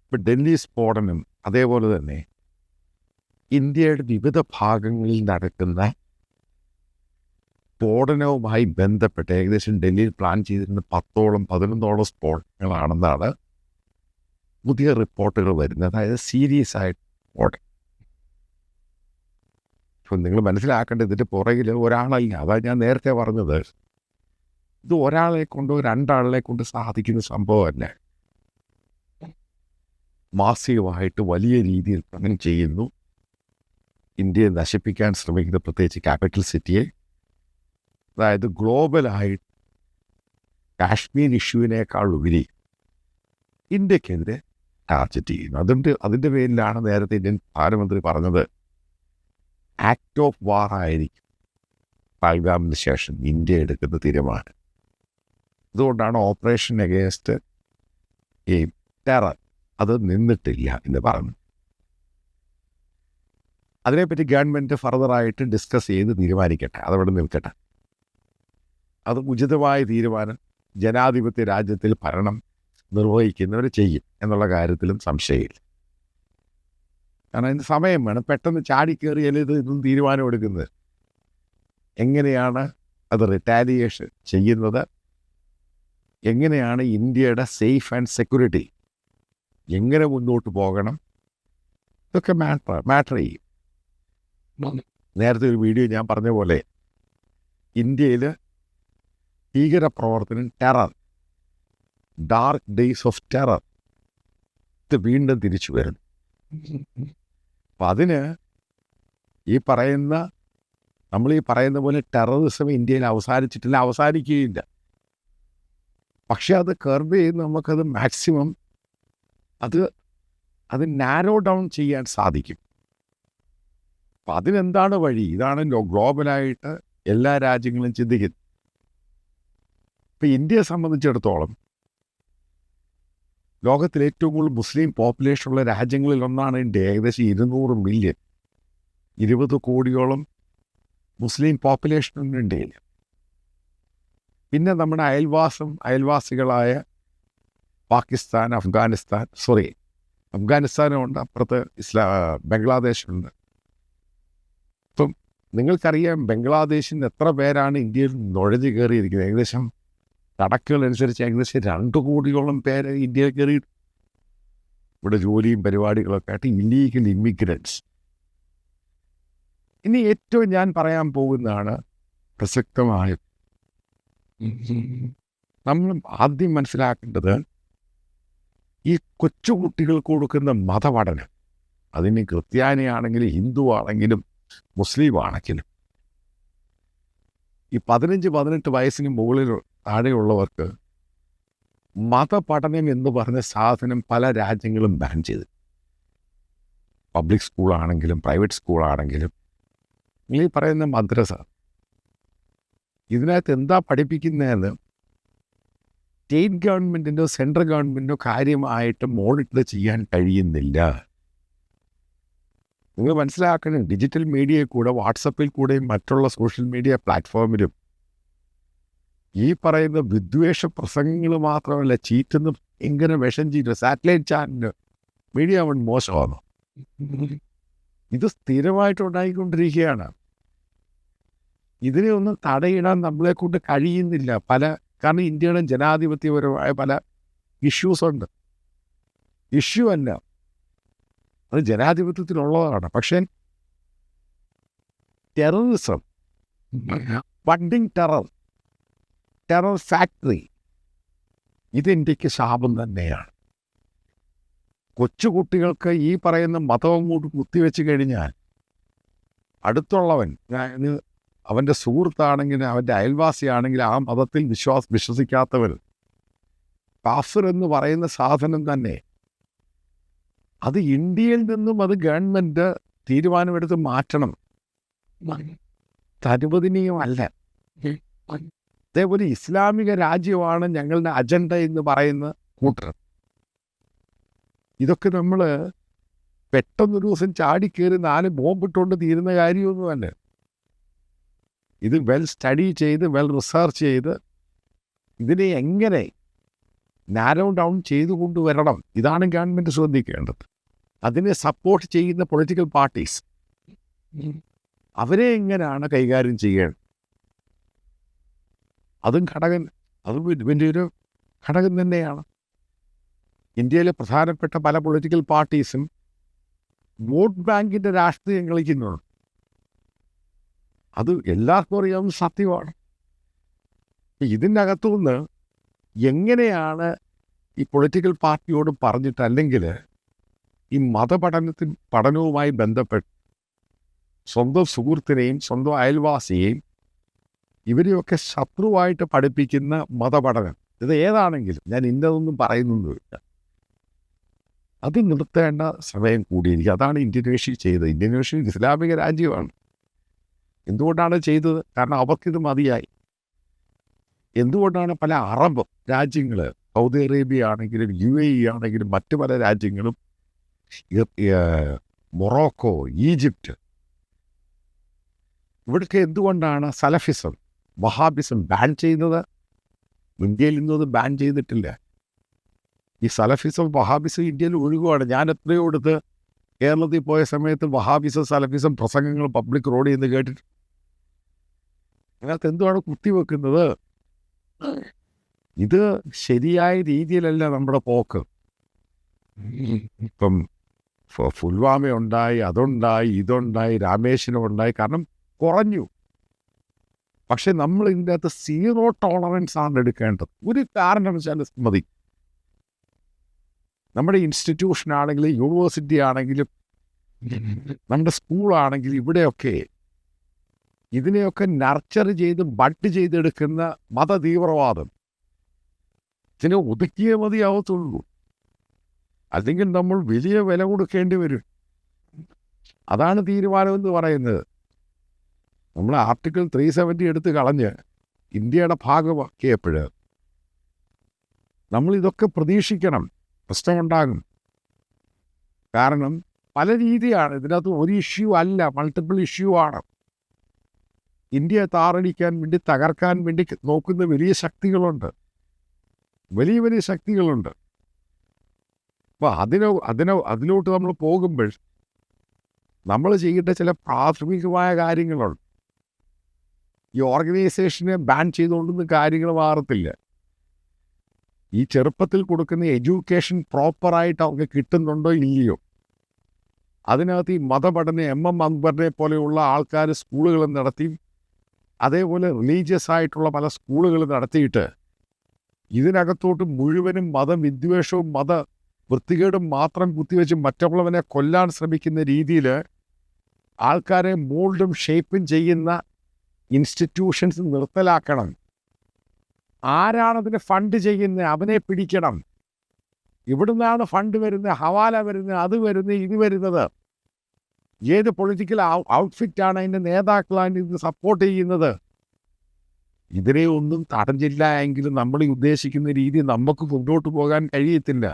ഇപ്പം ഡൽഹി സ്ഫോടനം, അതേപോലെ തന്നെ ഇന്ത്യയുടെ വിവിധ ഭാഗങ്ങളിൽ നടക്കുന്ന സ്ഫോടനവുമായി ബന്ധപ്പെട്ട് ഏകദേശം ഡൽഹിയിൽ പ്ലാൻ ചെയ്തിരുന്ന 11 സ്ഫോടനങ്ങളാണെന്നാണ് പുതിയ റിപ്പോർട്ടുകൾ വരുന്നത്. അതായത് സീരിയസ് ആയിട്ട് സ്ഫോടനം. ഇപ്പം നിങ്ങൾ മനസ്സിലാക്കേണ്ടത് ഇതിൻ്റെ പുറകിൽ ഒരാളല്ല. അതാണ് ഞാൻ നേരത്തെ പറഞ്ഞത്. ഇത് ഒരാളെ കൊണ്ടോ 2 ആളെ കൊണ്ട് സാധിക്കുന്ന സംഭവമല്ല. മാസികമായിട്ട് വലിയ രീതിയിൽ പ്ലാൻ ചെയ്യുന്നു. ഇന്ത്യയെ നശിപ്പിക്കാൻ ശ്രമിക്കുന്ന, പ്രത്യേകിച്ച് ക്യാപിറ്റൽ സിറ്റിയെ. അതായത് ഗ്ലോബലായിട്ട് കാശ്മീർ ഇഷ്യൂവിനേക്കാൾ ഉപരി ഇന്ത്യക്കെതിരെ ടാർഗറ്റ് ചെയ്യുന്നു. അതിൻ്റെ പേരിലാണ് നേരത്തെ ഇന്ത്യൻ പ്രധാനമന്ത്രി പറഞ്ഞത് ആക്ട് ഓഫ് വാർ ആയിരിക്കും പഹൽഗാമിന് ശേഷം ഇന്ത്യ എടുക്കുന്ന തീരുമാനം. അതുകൊണ്ടാണ് ഓപ്പറേഷൻ അഗേൻസ്റ്റ് ഈ ടെറർ അത് നിന്നിട്ടില്ല എന്ന് പറഞ്ഞു. അതിനെപ്പറ്റി ഗവൺമെൻറ് ഫർദറായിട്ട് ഡിസ്കസ് ചെയ്ത് തീരുമാനിക്കട്ടെ, അതവിടെ നിൽക്കട്ടെ. അത് ഉചിതമായ തീരുമാനം ജനാധിപത്യ രാജ്യത്തിൽ ഭരണം നിർവഹിക്കുന്നവർ ചെയ്യും എന്നുള്ള കാര്യത്തിലും സംശയമില്ല. കാരണം അതിന് സമയം വേണം. പെട്ടെന്ന് ചാടിക്കേറിയാൽ ഇതൊന്നും തീരുമാനം എടുക്കുന്നത്. എങ്ങനെയാണ് അത് റിറ്റാലിയേഷൻ ചെയ്യുന്നത്, എങ്ങനെയാണ് ഇന്ത്യയുടെ സേഫ് ആൻഡ് സെക്യൂരിറ്റി എങ്ങനെ മുന്നോട്ട് പോകണം, ഇതൊക്കെ മാറ്റർ ചെയ്യും. നേരത്തെ ഒരു വീഡിയോ ഞാൻ പറഞ്ഞ പോലെ ഇന്ത്യയിൽ ഭീകരപ്രവർത്തനം, terror, dark days of terror ഇത് വീണ്ടും തിരിച്ചു വരുന്നു. അപ്പം അതിന് നമ്മൾ ഈ പറയുന്ന പോലെ ടെററിസം ഇന്ത്യയിൽ അവസാനിച്ചിട്ടില്ല, അവസാനിക്കുകയില്ല. പക്ഷെ അത് കർവ് ചെയ്ത് നമുക്കത് മാക്സിമം അത് നാരോ ഡൗൺ ചെയ്യാൻ സാധിക്കും. അപ്പം അതിനെന്താണ് വഴി? ഇതാണ് ഗ്ലോബലായിട്ട് എല്ലാ രാജ്യങ്ങളും ചിന്തിക്കുന്നത്. ഇപ്പം ഇന്ത്യയെ സംബന്ധിച്ചിടത്തോളം ലോകത്തിൽ ഏറ്റവും കൂടുതൽ മുസ്ലിം പോപ്പുലേഷനുള്ള രാജ്യങ്ങളിലൊന്നാണ് ഇന്ത്യ. ഏകദേശം 200 മില്യൺ, 20 കോടിയോളം മുസ്ലിം പോപ്പുലേഷനുണ്ട് ഇന്ത്യയിൽ. പിന്നെ നമ്മുടെ അയൽവാസികളായ പാകിസ്ഥാൻ, അഫ്ഗാനിസ്ഥാനുണ്ട്, അപ്പുറത്ത് ബംഗ്ലാദേശുണ്ട്. ഇപ്പം നിങ്ങൾക്കറിയാം ബംഗ്ലാദേശിൽ എത്ര പേരാണ് ഇന്ത്യയിൽ നുഴഞ്ഞു കയറിയിരിക്കുന്നത്. ഏകദേശം കണക്കുകളനുസരിച്ച് ഏകദേശം 2 കോടിയോളം പേര് ഇന്ത്യയിൽ കയറി ഇവിടെ ജോലിയും പരിപാടികളൊക്കെ ആയിട്ട് ഇല്ലീഗൽ ഇമ്മിഗ്രൻസ്. ഇനി ഏറ്റവും ഞാൻ പറയാൻ പോകുന്നതാണ് പ്രസക്തമായ. നമ്മൾ ആദ്യം മനസ്സിലാക്കേണ്ടത് ഈ കൊച്ചുകുട്ടികൾക്ക് കൊടുക്കുന്ന മതപഠനം, അതിന് ക്രിസ്ത്യാനിയാണെങ്കിലും ഹിന്ദു ആണെങ്കിലും മുസ്ലിം ആണെങ്കിലും, ഈ 15-18 വയസ്സിന് മുകളിൽ താഴെയുള്ളവർക്ക് മതപഠനം എന്ന് പറഞ്ഞ സാധനം പല രാജ്യങ്ങളും ബാൻ ചെയ്തു. പബ്ലിക് സ്കൂളാണെങ്കിലും പ്രൈവറ്റ് സ്കൂളാണെങ്കിലും ഈ പറയുന്ന മദ്രസ, ഇതിനകത്ത് എന്താ പഠിപ്പിക്കുന്നതെന്ന് സ്റ്റേറ്റ് ഗവൺമെൻറ്റിനോ സെൻട്രൽ ഗവൺമെൻറ്റിനോ കാര്യമായിട്ട് മോണിറ്റർ ചെയ്യാൻ കഴിയുന്നില്ല. നിങ്ങൾ മനസ്സിലാക്കണം, ഡിജിറ്റൽ മീഡിയയിൽ കൂടെ, വാട്സപ്പിൽ കൂടെയും മറ്റുള്ള സോഷ്യൽ മീഡിയ പ്ലാറ്റ്ഫോമിലും ഈ പറയുന്ന വിദ്വേഷ പ്രസംഗങ്ങൾ മാത്രമല്ല, ചീറ്റുന്ന ഇങ്ങനെ വിഷം ചീറ്റുക. സാറ്റലൈറ്റ് ചാനൽ മീഡിയ മോശമാണ്. ഇത് സ്ഥിരമായിട്ടുണ്ടായിക്കൊണ്ടിരിക്കുകയാണ്. ഇതിനെ ഒന്നും തടയിടാൻ നമ്മളെ കൊണ്ട് കഴിയുന്നില്ല. കാരണം ഇന്ത്യയുടെ ജനാധിപത്യപരമായ പല ഇഷ്യൂസുണ്ട്. ഇഷ്യൂ അല്ല, അത് ജനാധിപത്യത്തിലുള്ളതാണ്. പക്ഷേ ടെററിസം, ബഡ്ഡിംഗ് ടെറർ ഫാക്ടറി, ഇത് ഇന്ത്യക്ക് ശാപം തന്നെയാണ്. കൊച്ചുകുട്ടികൾക്ക് ഈ പറയുന്ന മതവും കൂടി കുത്തിവെച്ച് കഴിഞ്ഞാൽ അടുത്തുള്ളവൻ, അവൻ്റെ സുഹൃത്താണെങ്കിലും അവൻ്റെ അയൽവാസിയാണെങ്കിലും ആ മതത്തിൽ വിശ്വസിക്കാത്തവർ, കാഫിർ എന്ന് പറയുന്ന സാധനം തന്നെ, അത് ഇന്ത്യയിൽ നിന്നും അത് ഗവൺമെൻറ് തീരുമാനമെടുത്ത് മാറ്റണം. അനുവദനീയമല്ല. അതേപോലെ ഇസ്ലാമിക രാജ്യമാണ് ഞങ്ങളുടെ അജണ്ട എന്ന് പറയുന്ന കൂട്ടർ. ഇതൊക്കെ നമ്മൾ പെട്ടെന്നൊരു ദിവസം ചാടിക്കേറി 4 ബോംബിട്ടുകൊണ്ട് തീരുന്ന കാര്യമൊന്നുമല്ല. ഇത് വെൽ സ്റ്റഡി ചെയ്ത്, വെൽ റിസർച്ച് ചെയ്ത് ഇതിനെ എങ്ങനെ നാരോ ഡൗൺ ചെയ്തു കൊണ്ടുവരണം. ഇതാണ് ഗവൺമെൻറ് ശ്രദ്ധിക്കേണ്ടത്. അതിനെ സപ്പോർട്ട് ചെയ്യുന്ന പൊളിറ്റിക്കൽ പാർട്ടീസ് അവരെ എങ്ങനെയാണ് കൈകാര്യം ചെയ്യേണ്ടത്? അതും വലിയൊരു ഘടകം തന്നെയാണ്. ഇന്ത്യയിലെ പ്രധാനപ്പെട്ട പല പൊളിറ്റിക്കൽ പാർട്ടീസും വോട്ട് ബാങ്കിൻ്റെ രാഷ്ട്രീയം കളിക്കുന്നുണ്ട്. അത് എല്ലാവർക്കും അറിയാവുന്ന സത്യമാണ്. ഇതിനകത്തുനിന്ന് എങ്ങനെയാണ് ഈ പൊളിറ്റിക്കൽ പാർട്ടിയോട് പറഞ്ഞിട്ട്, അല്ലെങ്കിൽ ഈ പഠനവുമായി ബന്ധപ്പെട്ട് സ്വന്തം സുഹൃത്തിനെയും സ്വന്തം അയൽവാസിയെയും ഇവരെയൊക്കെ ശത്രുവായിട്ട് പഠിപ്പിക്കുന്ന മതപഠനം, ഇത് ഏതാണെങ്കിലും ഞാൻ ഇന്നതൊന്നും പറയുന്നൊന്നുമില്ല, അത് നിർത്തേണ്ട സമയം കൂടിയിരിക്കും. അതാണ് ഇന്തോനേഷ്യ ചെയ്തത്. ഇന്തോനേഷ്യ ഇസ്ലാമിക രാജ്യമാണ്. എന്തുകൊണ്ടാണ് ചെയ്തത്? കാരണം അവർക്കിത് മതിയായി. എന്തുകൊണ്ടാണ് പല അറബ് രാജ്യങ്ങൾ, സൗദി അറേബ്യ ആണെങ്കിലും UAE ആണെങ്കിലും മറ്റു പല രാജ്യങ്ങളും, മൊറോക്കോ, ഈജിപ്റ്റ്, ഇവിടൊക്കെ എന്തുകൊണ്ടാണ് സലഫിസം, വഹാബിസം ബാൻ ചെയ്യുന്നത്? ഇന്ത്യയിൽ ഇന്നത് ബാൻ ചെയ്തിട്ടില്ല. ഈ സലഫിസം വഹാബിസം ഇന്ത്യയിൽ ഒഴുകുകയാണ്. ഞാൻ എത്രയോ എടുത്ത് കേരളത്തിൽ പോയ സമയത്ത് വഹാബിസം സലഫിസം പ്രസംഗങ്ങൾ പബ്ലിക് റോഡിൽ നിന്ന് കേട്ടിട്ട് അതിനകത്ത് എന്തുവാണ് കുത്തിവെക്കുന്നത്? ഇത് ശരിയായ രീതിയിലല്ല നമ്മുടെ പോക്ക്. ഇപ്പം പുൽവാമ ഉണ്ടായി, അതുണ്ടായി, ഇതുണ്ടായി, രാമേശ്വരം ഉണ്ടായി, കാരണം കുറഞ്ഞു. പക്ഷെ നമ്മൾ ഇതിൻ്റെ അകത്ത് 0 ടോളറൻസ് ആണ് എടുക്കേണ്ടത്. ഒരു കാരണവശാലും മതി. നമ്മുടെ ഇൻസ്റ്റിറ്റ്യൂഷൻ ആണെങ്കിലും യൂണിവേഴ്സിറ്റി ആണെങ്കിലും നമ്മുടെ സ്കൂളാണെങ്കിലും ഇവിടെയൊക്കെ ഇതിനെയൊക്കെ നർച്ചർ ചെയ്ത് ബഡ് ചെയ്തെടുക്കുന്ന മതതീവ്രവാദം ഇതിനെ ഒതുക്കിയേ മതിയാവത്തുള്ളൂ. അല്ലെങ്കിൽ നമ്മൾ വലിയ വില കൊടുക്കേണ്ടി വരും. അതാണ് തീരുമാനമെന്ന് പറയുന്നത്. നമ്മൾ ആർട്ടിക്കിൾ 370 എടുത്ത് കളഞ്ഞ് ഇന്ത്യയുടെ ഭാഗമാക്കിയപ്പോൾ നമ്മളിതൊക്കെ പ്രതീക്ഷിക്കണം. പ്രശ്നമുണ്ടാകും. കാരണം പല രീതിയാണ് ഇതിനകത്ത്. ഒരു ഇഷ്യൂ അല്ല, മൾട്ടിപ്പിൾ ഇഷ്യൂ ആണ്. ഇന്ത്യയെ താറടിക്കാൻ വേണ്ടി, തകർക്കാൻ വേണ്ടി നോക്കുന്ന വലിയ ശക്തികളുണ്ട്, വലിയ വലിയ ശക്തികളുണ്ട്. അപ്പോൾ അതിലോട്ട് നമ്മൾ പോകുമ്പോൾ നമ്മൾ ചെയ്യേണ്ട ചില പ്രാഥമികമായ കാര്യങ്ങളുണ്ട്. ഈ ഓർഗനൈസേഷനെ ബാൻ ചെയ്തുകൊണ്ടൊന്നും കാര്യങ്ങൾ മാറത്തില്ല. ഈ ചെറുപ്പത്തിൽ കൊടുക്കുന്ന എഡ്യൂക്കേഷൻ പ്രോപ്പറായിട്ട് അവർക്ക് കിട്ടുന്നുണ്ടോ ഇല്ലയോ, അതിനകത്ത് ഈ മതപഠന MM അക്ബറിനെ പോലെയുള്ള ആൾക്കാർ സ്കൂളുകൾ നടത്തി, അതേപോലെ റിലീജിയസ് ആയിട്ടുള്ള പല സ്കൂളുകൾ നടത്തിയിട്ട് ഇതിനകത്തോട്ട് മുഴുവനും മതവിദ്വേഷവും വൃത്തികേടും മാത്രം കുത്തിവെച്ച് മറ്റുള്ളവനെ കൊല്ലാൻ ശ്രമിക്കുന്ന രീതിയിൽ ആൾക്കാരെ മോൾഡും ഷേപ്പും ചെയ്യുന്ന ഇൻസ്റ്റിറ്റ്യൂഷൻസ് നിർത്തലാക്കണം. ആരാണതിന് ഫണ്ട് ചെയ്യുന്നത് അവനെ പിടിക്കണം. ഇവിടുന്നാണ് ഫണ്ട് വരുന്നത്, ഹവാല വരുന്നത്, അത് വരുന്നത്, ഇത് വരുന്നത്. ഏത് പൊളിറ്റിക്കൽ ഔട്ട്ഫിറ്റാണ് അതിൻ്റെ നേതാക്കളാണ് ഇത് സപ്പോർട്ട് ചെയ്യുന്നത്? ഇതിനെ ഒന്നും തടഞ്ഞില്ല എങ്കിലും നമ്മൾ ഉദ്ദേശിക്കുന്ന രീതി നമുക്ക് മുന്നോട്ട് പോകാൻ കഴിയത്തില്ല.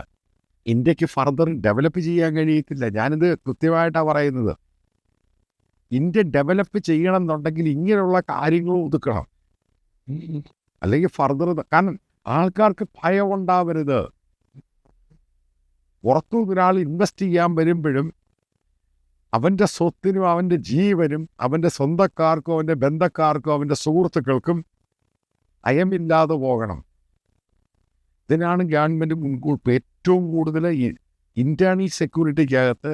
ഇന്ത്യക്ക് ഫർദർ ഡെവലപ്പ് ചെയ്യാൻ കഴിയത്തില്ല. ഞാനിത് കൃത്യമായിട്ടാണ് പറയുന്നത്. ഇന്ത്യ ഡെവലപ്പ് ചെയ്യണം എന്നുണ്ടെങ്കിൽ ഇങ്ങനെയുള്ള കാര്യങ്ങൾ ഒതുക്കണം. അല്ലെങ്കിൽ ഫർദർ, കാരണം ആൾക്കാർക്ക് ഭയം ഉണ്ടാവരുത്. പുറത്തുനിന്നൊരാൾ ഇൻവെസ്റ്റ് ചെയ്യാൻ വരുമ്പോഴും അവൻ്റെ സ്വത്തിനും അവൻ്റെ ജീവനും അവൻ്റെ സ്വന്തക്കാർക്കും അവൻ്റെ ബന്ധക്കാർക്കും അവൻ്റെ സുഹൃത്തുക്കൾക്കും ഭയമില്ലാതെ പോകണം. ഇതിനാണ് ഗവൺമെൻറ് മുൻകൂട്ടി ഏറ്റവും കൂടുതൽ ഇൻറ്റേർണൽ സെക്യൂരിറ്റിക്കകത്ത്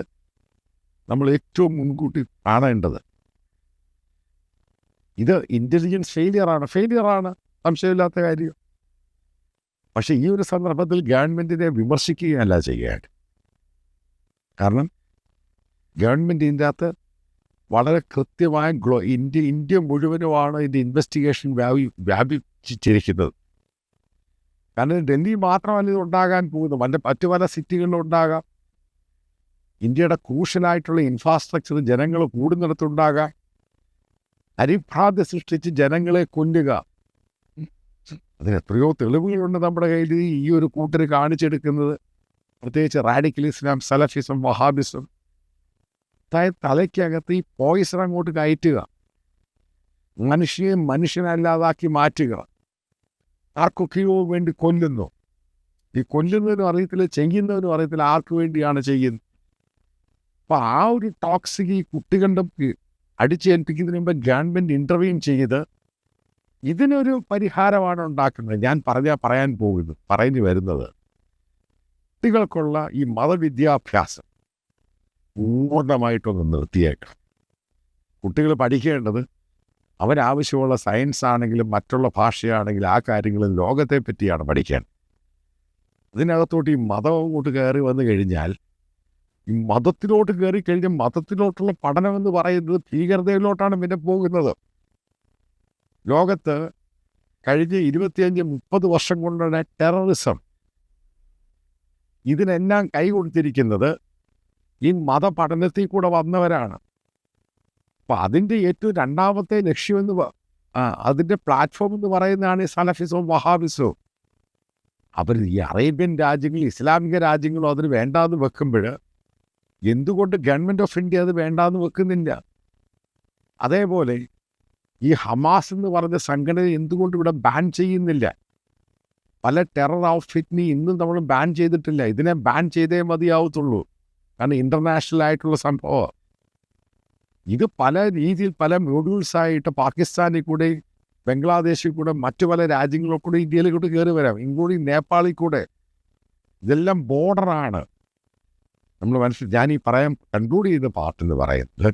നമ്മൾ ഏറ്റവും മുൻകൂട്ടി കാണേണ്ടത്. ഇത് ഇൻ്റലിജൻസ് ഫെയിലിയറാണ്, സംശയമില്ലാത്ത കാര്യം. പക്ഷേ ഈ ഒരു സന്ദർഭത്തിൽ ഗവൺമെൻറ്റിനെ വിമർശിക്കുകയല്ല ചെയ്യാൻ. കാരണം ഗവൺമെൻറ് ഇതിൻ്റെ അകത്ത് വളരെ കൃത്യമായ ഇന്ത്യ മുഴുവനുമാണ് ഇതിൻ്റെ ഇൻവെസ്റ്റിഗേഷൻ വ്യാപിച്ചിരിക്കുന്നത്. കാരണം ഡൽഹി മാത്രമല്ല ഇത് ഉണ്ടാകാൻ പോകുന്നത്, മറ്റു പല സിറ്റികളിലും ഉണ്ടാകാം. ഇന്ത്യയുടെ ക്രൂഷ്യലായിട്ടുള്ള ഇൻഫ്രാസ്ട്രക്ചർ ജനങ്ങൾ കൂടുന്നിടത്തുണ്ടാകാം. അരിഭ്രാന്തി സൃഷ്ടിച്ച് ജനങ്ങളെ കൊല്ലുക, അതിന് എത്രയോ തെളിവുകളുണ്ട് നമ്മുടെ കയ്യിൽ. ഈ ഒരു കൂട്ടർ കാണിച്ചെടുക്കുന്നത് പ്രത്യേകിച്ച് റാഡിക്കൽ ഇസ്ലാം, സലഫിസം, വഹാബിസം, തലയ്ക്കകത്ത് ഈ പോയിസൺ അങ്ങോട്ട് കയറ്റുക, മനുഷ്യനല്ലാതാക്കി മാറ്റുക, ആർക്കൊക്കെയോ വേണ്ടി കൊല്ലുന്നു. ഈ കൊല്ലുന്നതിനും അറിയത്തില്ല, ചെയ്യുന്നതിനും അറിയത്തില്ല ആർക്ക് വേണ്ടിയാണ് ചെയ്യുന്നത്. അപ്പോൾ ആ ഒരു ടോക്സിക് ഈ കുട്ടികളുടെ അടിച്ചേൽപ്പിക്കുന്നതിന് മുമ്പ് ഗവൺമെൻറ് ഇൻ്റർവ്യൂ ചെയ്ത് ഇതിനൊരു പരിഹാരമാണ് ഉണ്ടാക്കുന്നത്. ഞാൻ പറഞ്ഞു വരുന്നത് കുട്ടികൾക്കുള്ള ഈ മതവിദ്യാഭ്യാസം പൂർണ്ണമായിട്ടൊന്ന് നിർത്തിയേക്കണം. കുട്ടികൾ പഠിക്കേണ്ടത് അവരാവശ്യമുള്ള സയൻസ് ആണെങ്കിലും മറ്റുള്ള ഭാഷയാണെങ്കിലും ആ കാര്യങ്ങളും ലോകത്തെ പറ്റിയാണ് പഠിക്കേണ്ടത്. അതിനകത്തോട്ട് ഈ മതം അങ്ങോട്ട് കയറി വന്നു കഴിഞ്ഞാൽ, ഈ മതത്തിലോട്ട് കയറി കഴിഞ്ഞാൽ മതത്തിലോട്ടുള്ള പഠനമെന്ന് പറയുന്നത് ഭീകരതയിലോട്ടാണ് പിന്നെ പോകുന്നത്. ലോകത്ത് കഴിഞ്ഞ 25-30 വർഷം കൊണ്ടുള്ള ടെററിസം, ഇതിനെല്ലാം കൈ കൊടുത്തിരിക്കുന്നത് ഈ മതപഠനത്തിൽ കൂടെ വന്നവരാണ്. അപ്പം അതിൻ്റെ ഏറ്റവും രണ്ടാമത്തെ ലക്ഷ്യമെന്ന് അതിൻ്റെ പ്ലാറ്റ്ഫോം എന്ന് പറയുന്നതാണ് ഈ സലഫിസവും വഹാബിസവും. അവർ ഈ അറേബ്യൻ രാജ്യങ്ങൾ, ഇസ്ലാമിക രാജ്യങ്ങളും അതിന് വേണ്ടാന്ന് വെക്കുമ്പോൾ എന്തുകൊണ്ട് ഗവൺമെൻറ് ഓഫ് ഇന്ത്യ അത് വേണ്ടാന്ന് വെക്കുന്നില്ല? അതേപോലെ ഈ ഹമാസ് എന്ന് പറഞ്ഞ സംഘടന എന്തുകൊണ്ട് ഇവിടെ ബാൻ ചെയ്യുന്നില്ല? പല ടെറർ ഔട്ട്ഫിറ്റിനെ ഇന്നും നമ്മൾ ബാൻ ചെയ്തിട്ടില്ല. ഇതിനെ ബാൻ ചെയ്തേ മതിയാവത്തുള്ളൂ. കാരണം ഇൻ്റർനാഷണൽ ആയിട്ടുള്ള സംഭവം ഇത് പല രീതിയിൽ പല മോഡ്യൂൾസായിട്ട് പാകിസ്ഥാനിൽ കൂടെ, ബംഗ്ലാദേശിൽ കൂടെ, മറ്റു പല രാജ്യങ്ങളിൽ കൂടെ ഇന്ത്യയിലേക്കൂടെ കയറി വരാം, ഇൻക്ലൂഡിങ് നേപ്പാളിൽ കൂടെ. ഇതെല്ലാം ബോർഡറാണ്. നമ്മൾ ഞാൻ ഈ കൺക്ലൂഡ് ചെയ്ത പാർട്ടെന്ന് പറയുന്നത്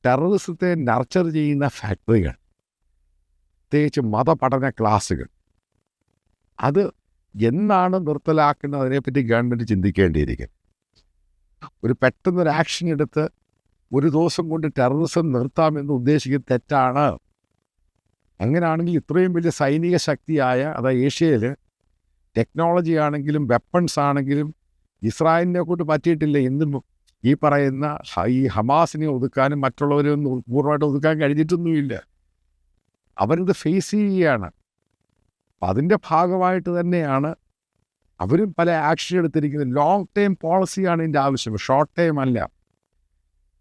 ടെററിസത്തെ നർച്ചർ ചെയ്യുന്ന ഫാക്ടറികൾ, പ്രത്യേകിച്ച് മതപഠന ക്ലാസ്സുകൾ, അത് എന്നാണ് നിർത്തലാക്കുന്നത് അതിനെപ്പറ്റി ഗവൺമെൻറ് ചിന്തിക്കേണ്ടിയിരിക്കും. ഒരു പെട്ടെന്നൊരു ആക്ഷൻ എടുത്ത് ഒരു ദിവസം കൊണ്ട് ടെററിസം നിർത്താമെന്ന് ഉദ്ദേശിക്കുന്നത് തെറ്റാണ്. അങ്ങനെയാണെങ്കിൽ ഇത്രയും വലിയ സൈനിക ശക്തിയായ, അതായത് ഏഷ്യയിൽ ടെക്നോളജി ആണെങ്കിലും വെപ്പൺസ് ആണെങ്കിലും ഇസ്രായേലിനെ കൊണ്ട് പറ്റിയിട്ടില്ല. ഇന്നും ഈ പറയുന്ന ഈ ഹമാസിനെ ഒതുക്കാനും മറ്റുള്ളവരൊന്നും പൂർണ്ണമായിട്ട് ഒതുക്കാൻ കഴിഞ്ഞിട്ടൊന്നുമില്ല. അവരിത് ഫേസ് ചെയ്യുകയാണ്. അപ്പം അതിൻ്റെ ഭാഗമായിട്ട് തന്നെയാണ് അവരും പല ആക്ഷൻ എടുത്തിരിക്കുന്നത്. ലോങ് ടൈം പോളിസിയാണ് ഇതിൻ്റെ ആവശ്യം, ഷോർട്ട് ടൈം അല്ല.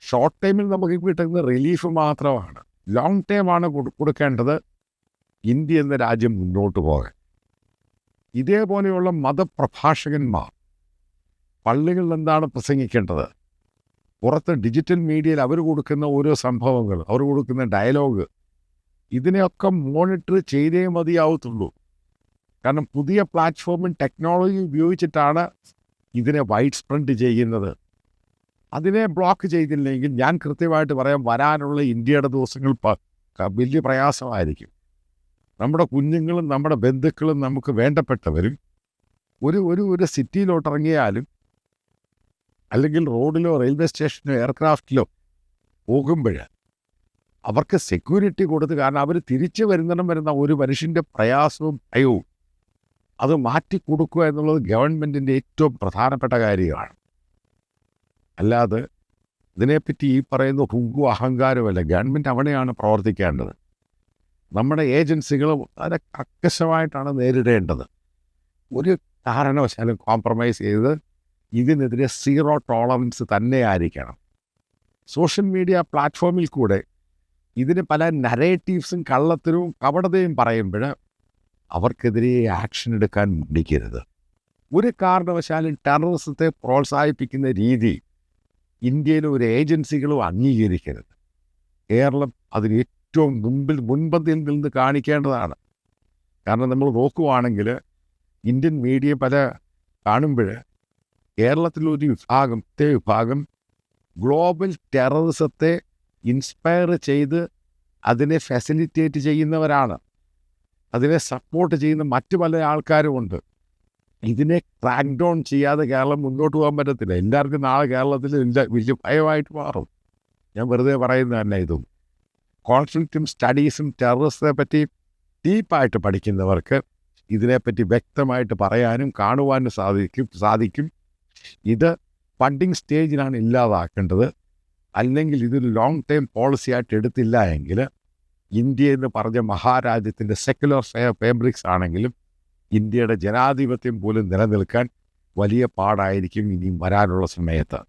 ഷോർട്ട് ടൈമിൽ നമുക്ക് കിട്ടുന്ന റിലീഫ് മാത്രമാണ്. ലോങ് ടൈമാണ് കൊടുക്കേണ്ടത് ഇന്ത്യ എന്ന രാജ്യം മുന്നോട്ട് പോകാൻ. ഇതേപോലെയുള്ള മതപ്രഭാഷകന്മാർ പള്ളികളിൽ എന്താണ് പ്രസംഗിക്കേണ്ടത്, പുറത്ത് ഡിജിറ്റൽ മീഡിയയിൽ അവർ കൊടുക്കുന്ന ഓരോ സംഭവങ്ങൾ, അവർ കൊടുക്കുന്ന ഡയലോഗ്, ഇതിനെയൊക്കെ മോണിറ്റർ ചെയ്തേ മതിയാവത്തുള്ളൂ. കാരണം പുതിയ പ്ലാറ്റ്ഫോമും ടെക്നോളജി ഉപയോഗിച്ചിട്ടാണ് ഇതിനെ വൈഡ് സ്പ്രെഡ് ചെയ്യുന്നത്. അതിനെ ബ്ലോക്ക് ചെയ്തില്ലെങ്കിൽ ഞാൻ കൃത്യമായിട്ട് പറയാം, വരാനുള്ള ഇന്ത്യയുടെ ദിവസങ്ങൾ വലിയ പ്രയാസമായിരിക്കും. നമ്മുടെ കുഞ്ഞുങ്ങളും നമ്മുടെ ബന്ധുക്കളും നമുക്ക് വേണ്ടപ്പെട്ടവരും ഒരു സിറ്റിയിലോട്ട് ഇറങ്ങിയാലും അല്ലെങ്കിൽ റോഡിലോ റെയിൽവേ സ്റ്റേഷനിലോ എയർക്രാഫ്റ്റിലോ പോകുമ്പോൾ അവർക്ക് സെക്യൂരിറ്റി കൊടുത്ത്, കാരണം അവർ തിരിച്ചു വരുന്ന ഒരു മനുഷ്യൻ്റെ പ്രയാസവും ഭയവും അത് മാറ്റിക്കൊടുക്കുക എന്നുള്ളത് ഗവൺമെൻറ്റിൻ്റെ ഏറ്റവും പ്രധാനപ്പെട്ട കാര്യമാണ്. അല്ലാതെ ഇതിനെപ്പറ്റി ഈ പറയുന്ന ഹുങ്കും അഹങ്കാരമല്ല. ഗവൺമെൻറ് അവിടെയാണ് പ്രവർത്തിക്കേണ്ടത്. നമ്മുടെ ഏജൻസികൾ വളരെ കർക്കശമായിട്ടാണ് നേരിടേണ്ടത്. ഒരു കാരണവശാലും കോംപ്രമൈസ് ചെയ്ത് ഇതിനെതിരെ സീറോ ടോളറൻസ് തന്നെ ആയിരിക്കണം. സോഷ്യൽ മീഡിയ പ്ലാറ്റ്ഫോമിൽ കൂടെ ഇതിന് പല നരേറ്റീവ്സും കള്ളത്തരവും കപടതയും പറയുമ്പോൾ അവർക്കെതിരെ ആക്ഷൻ എടുക്കാൻ മടിക്കരുത്. ഒരു കാരണവശാലും ടെററിസത്തെ പ്രോത്സാഹിപ്പിക്കുന്ന രീതി ഇന്ത്യയിലെ ഒരു ഏജൻസികളും അംഗീകരിക്കരുത്. കേരളം അതിന് ഏറ്റവും മുൻപന്തിയിൽ നിന്ന് കാണിക്കേണ്ടതാണ്. കാരണം നമ്മൾ നോക്കുവാണെങ്കിൽ ഇന്ത്യൻ മീഡിയ പല കാണുമ്പോൾ കേരളത്തിലൊരു വിഭാഗം ഗ്ലോബൽ ടെററിസത്തെ ഇൻസ്പയർ ചെയ്ത് അതിനെ ഫെസിലിറ്റേറ്റ് ചെയ്യുന്നവരാണ്. അതിനെ സപ്പോർട്ട് ചെയ്യുന്ന മറ്റു പല ആൾക്കാരുമുണ്ട്. ഇതിനെ ക്രാക്ക് ഡൗൺ ചെയ്യാതെ കേരളം മുന്നോട്ട് പോകാൻ പറ്റത്തില്ല. എല്ലാവർക്കും നാളെ കേരളത്തിൽ വലിയ ഭയമായിട്ട് മാറും. ഞാൻ വെറുതെ പറയുന്നതല്ല. ഇതും കോൺഫ്ലിക്റ്റും സ്റ്റഡീസും ടെററിസത്തെ പറ്റി ഡീപ്പായിട്ട് പഠിക്കുന്നവർക്ക് ഇതിനെപ്പറ്റി വ്യക്തമായിട്ട് പറയാനും കാണുവാനും സാധിക്കും. ഇത് ഫണ്ടിങ് സ്റ്റേജിലാണ് ഇല്ലാതാക്കേണ്ടത്. അല്ലെങ്കിൽ ഇതൊരു ലോങ് ടൈം പോളിസി ആയിട്ട് എടുത്തില്ല എങ്കിൽ ഇന്ത്യ എന്ന് പറഞ്ഞ മഹാരാജ്യത്തിൻ്റെ സെക്യുലർ ഫാബ്രിക്സ് ആണെങ്കിലും ഇന്ത്യയുടെ ജനാധിപത്യം പോലും നിലനിൽക്കാൻ വലിയ പാടായിരിക്കും ഇനി വരാനുള്ള സമയത്ത്.